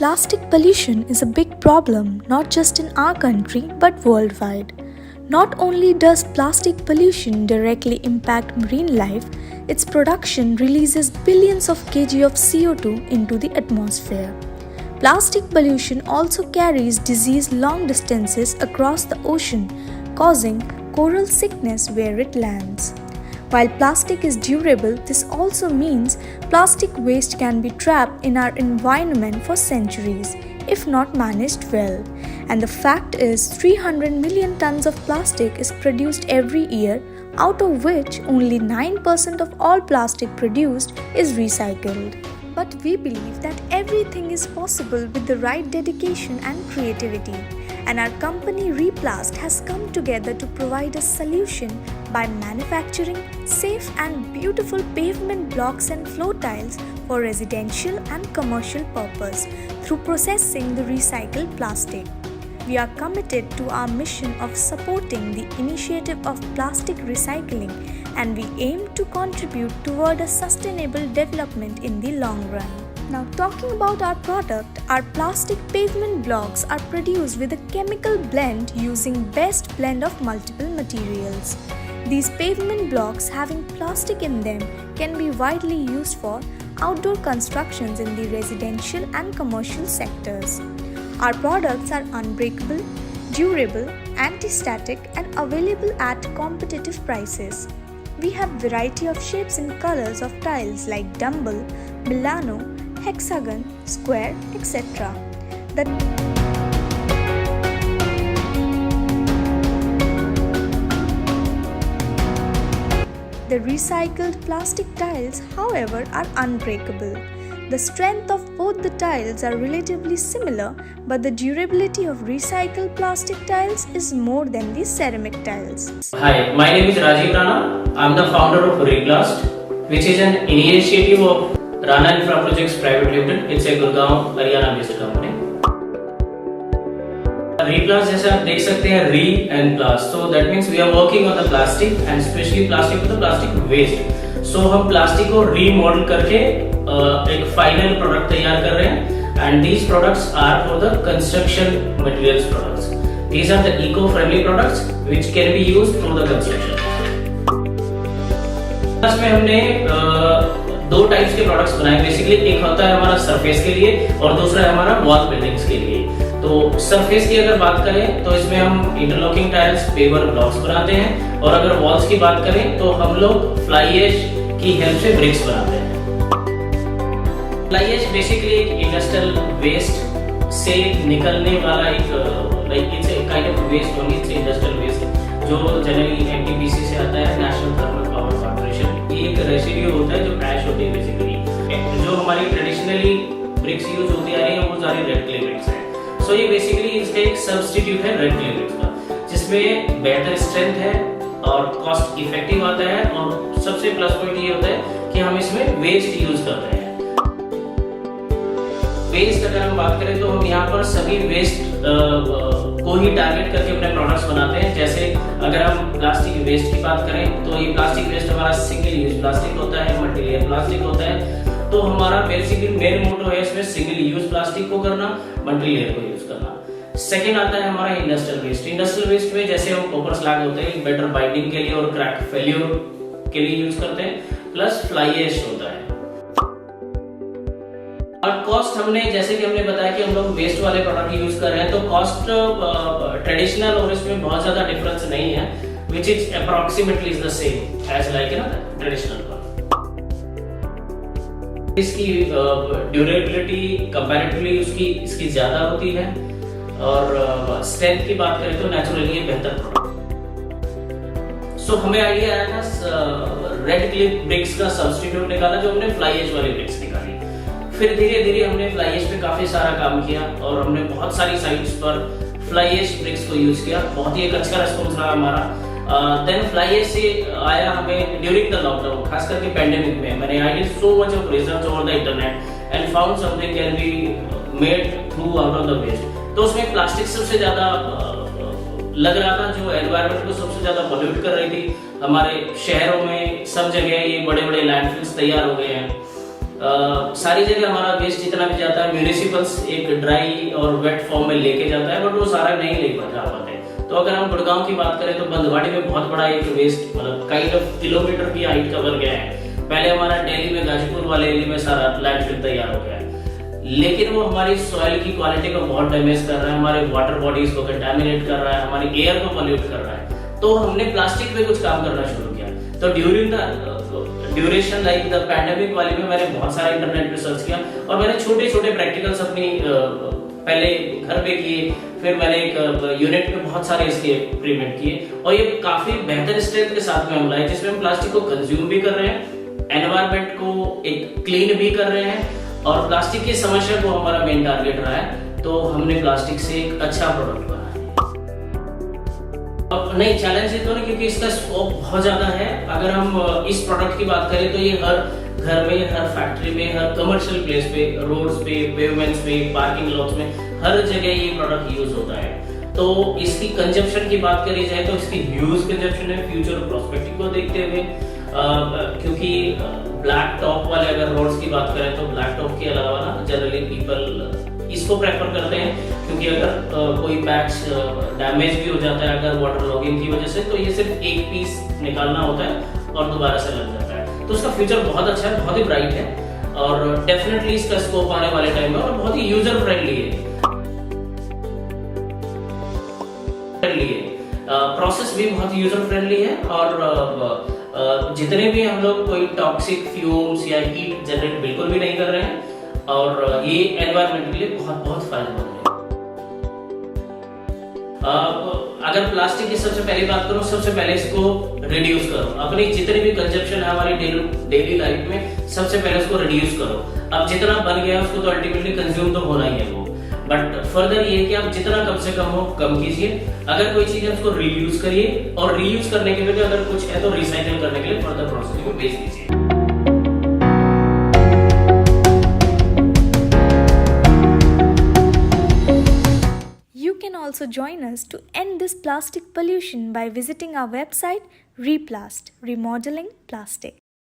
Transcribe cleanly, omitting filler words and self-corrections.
Plastic pollution is a big problem not just in our country but worldwide. Not only does plastic pollution directly impact marine life, its production releases billions of kg of CO2 into the atmosphere. Plastic pollution also carries disease long distances across the ocean, causing coral sickness where it lands. While plastic is durable, this also means plastic waste can be trapped in our environment for centuries if not managed well. And the fact is, 300 million tons of plastic is produced every year, out of which only 9% of all plastic produced is recycled. But we believe that everything is possible with the right dedication and creativity. And our company Replast has come together to provide a solution by manufacturing safe and beautiful pavement blocks and floor tiles for residential and commercial purpose through processing the recycled plastic. We are committed to our mission of supporting the initiative of plastic recycling, and we aim to contribute toward a sustainable development in the long run. Now, talking about our product, our plastic pavement blocks are produced with a chemical blend using best blend of multiple materials. These pavement blocks having plastic in them can be widely used for outdoor constructions in the residential and commercial sectors. Our products are unbreakable, durable, anti-static and available at competitive prices. We have variety of shapes and colors of tiles like Dumble, Milano, hexagon, square, etc. The recycled plastic tiles, however, are unbreakable. The strength of both the tiles are relatively similar, but the durability of recycled plastic tiles is more than the ceramic tiles. Hi, my name is Rajiv Rana. I am the founder of Replast, which is an initiative of Rana Infra Projects Private Limited. It's a Gurgaon, Haryana based company. Replast जैसे आप देख सकते हैं re and plast, so that means we are working on the plastic and especially plastic with the plastic waste. So हम plastic को remodel करके एक final product तैयार कर रहे हैं and these products are for the construction materials products. These are the eco-friendly products which can be used through the construction. इसमें हमने दो टाइप्स के प्रोडक्ट्स बनाए बेसिकली, एक होता है हमारा सरफेस के लिए और दूसरा है हमारा वॉल बिल्डिंग्स के लिए। तो सरफेस की अगर बात करें तो इसमें हम इंटरलॉकिंग टाइल्स, पेवर ब्लॉक्स बनाते हैं और अगर वॉल्स की बात करें तो हम लोग फ्लाई ऐश की हेल्प से ब्रिक्स बनाते हैं। फ्लाई ऐश बेसिकली एक इंडस्ट्रियल वेस्ट से निकलने वाला एक like it's a kind of waste only, it's industrial waste जो जनरली एनटीपीसी से आता है, नेशनल थर्मल पावर कॉर्पोरेशन। ये एक रेसिड्यू होता है जो ऐश होती है बेसिकली। जो हमारी ट्रेडिशनली ब्रिक्स यूज होती आ रही है वो सारी रेड क्ले ब्रिक्स हैं। सो ये बेसिकली इसका एक सब्स्टिट्यूट है रेड क्ले ब्रिक्स का, जिसमें बेहतर स्ट्रेंथ है और कॉस्ट इफेक्टिव आता है और सबसे प्लस पॉइंट ये होता है कि हम इसमें वेस्ट यूज करते हैं। वेस्ट अगर हम बात करें तो हम यहाँ पर सभी वेस्ट को ही टारगेट करके अपने प्रोडक्ट्स बनाते हैं। जैसे अगर हम प्लास्टिक वेस्ट की बात करें तो ये प्लास्टिक वेस्ट हमारा सिंगल यूज प्लास्टिक होता है, मल्टीलेयर प्लास्टिक होता है। तो हमारा बेसिकली मेन मोटो है इसमें सिंगल यूज प्लास्टिक को करना, मल्टीलेयर को यूज करना। सेकंड आता है हमारा इंडस्ट्रियल वेस्ट। इंडस्ट्रियल वेस्ट में जैसे हम कॉपर स्लैग होते हैं बेटर बाइंडिंग के लिए और क्रैक फेल्योर के लिए यूज करते हैं, प्लस फ्लाई ऐश होता है। और कॉस्ट हमने जैसे कि हमने बताया कि हम लोग वेस्ट वाले प्रोडक्ट यूज कर रहे हैं तो कॉस्ट ट्रेडिशनल और इसमें बहुत ज्यादा डिफरेंस नहीं है, which is approximately is the same as like ना ट्रेडिशनल वन। इसकी ड्यूरेबिलिटी कंपैरेटिवली इसकी ज्यादा होती है और स्ट्रेंथ की बात करें तो नेचुरली बेहतर प्रोडक्ट। सो हमें आइडिया आया था रेड क्ले ब्रिक्स का सब्स्टिट्यूट निकाला जो हमने फ्लाई ऐश वाली ब्रिक्स निकाली। फिर धीरे धीरे हमने फ्लाई ऐश पे काफी सारा काम किया और हमने बहुत सारी साइट्स पर फ्लाई ऐश ब्रिक्स को यूज किया। बहुत ही एक अच्छा रेस्पॉन्स रहा हमारा। देन फ्लाई ऐश से आया हमें ड्यूरिंग द लॉकडाउन, खास करके पैंडेमिक में मैंने I did so much of research over the internet and found something can be made through out of the waste. तो उसमें प्लास्टिक सबसे ज्यादा लग रहा था जो एनवायरनमेंट को सबसे ज्यादा पोल्यूट कर रही थी। हमारे शहरों में सब जगह ये बड़े बड़े लैंडफिल्स तैयार हो गए हैं सारी जगह हमारा वेस्ट जितना भी जाता है म्यूनिसिपल्स एक ड्राई और वेट फॉर्म में लेके जाता है, बट वो सारा नहीं ले जा पाते। तो अगर हम गुड़गांव की बात करें तो बंदवाड़ी में बहुत बड़ा एक वेस्ट मतलब काइंड ऑफ किलोमीटर की हाइट कवर गया है। पहले हमारा दिल्ली में गाजीपुर वाले एरिया में सारा लैंडफिल तैयार हो गया है, लेकिन वो हमारी सॉइल की क्वालिटी को बहुत डैमेज कर रहा है, हमारे वाटर बॉडीज को कंटामिनेट कर रहा है, हमारी एयर को पॉल्यूट कर रहा है। तो हमने प्लास्टिक पे कुछ काम करना शुरू किया। तो during the duration like the pandemic वाली में मैंने बहुत सारा इंटरनेट पे सर्च किया और मैंने छोटे छोटे प्रैक्टिकल्स अपनी पहले घर पे किए, फिर मैंने एक यूनिट में बहुत सारे इसके एक्सपेरिमेंट किए और ये काफी बेहतर स्ट्रेंथ के साथ में हम लाए, जिसमें हम प्लास्टिक को कंज्यूम भी कर रहे हैं, एनवायरनमेंट को एक क्लीन भी कर रहे हैं और प्लास्टिक की समस्या को हमारा मेन टारगेट रहा है। तो हमने प्लास्टिक से एक अच्छा प्रोडक्ट बनाया। अब नहीं चैलेंज ये तो नहीं, क्योंकि इसका स्कोप बहुत ज्यादा है। अगर हम इस प्रोडक्ट की बात करें तो ये हर घर में, हर फैक्ट्री में, हर कमर्शियल प्लेस पे, रोड्स पे, पेवमेंट्स पे, पार्किंग लॉट्स में, हर जगह ये प्रोडक्ट यूज होता है। तो इसकी कंजप्शन की बात करी जाए तो इसकी ह्यूज कंजप्शन है फ्यूचर प्रोस्पेक्टिव को देखते हुए, क्योंकि ब्लैक टॉप वाले अगर रोड्स की बात करें तो ब्लैक टॉप के अलावा ना जनरली पीपल इसको प्रेफर करते हैं, क्योंकि अगर कोई पैच डैमेज भी हो जाता है अगर वाटर लॉगिंग की वजह से, तो ये सिर्फ एक पीस निकालना होता है और दोबारा से लग जाता है। तो उसका फ्यूचर बहुत अच्छा है, बहुत ही ब्राइट है और डेफिनेटली इसका स्कोप आने वाले टाइम में और बहुत ही यूजर फ्रेंडली है। प्रोसेस भी बहुत यूजर फ्रेंडली है और जितने भी हम लोग कोई टॉक्सिक फ्यूम्स या हीट जनरेट बिल्कुल भी नहीं कर रहे हैं और ये एनवायरनमेंट के लिए बहुत बहुत फायदेमंद है। अगर प्लास्टिक की सबसे पहली बात करूं, सबसे पहले इसको रिड्यूस करो। अपनी जितनी भी कंजप्शन है हमारी डेली लाइफ में, सबसे पहले उसको रिड्यूस करो। अब जितना बन गया उसको तो अल्टीमेटली कंज्यूम तो होना ही है वो, बट फर्दर ये कि आप जितना कम से कम हो कम कीजिए। अगर कोई चीज है उसको रीयूज करिए और रीयूज करने के लिए अगर कुछ है तो रिसाइकिल करने के लिए फर्दर प्रोसेसिंग में भेज दीजिए। You can also join us to end this plastic pollution by visiting our website Replast, Remodeling Plastic.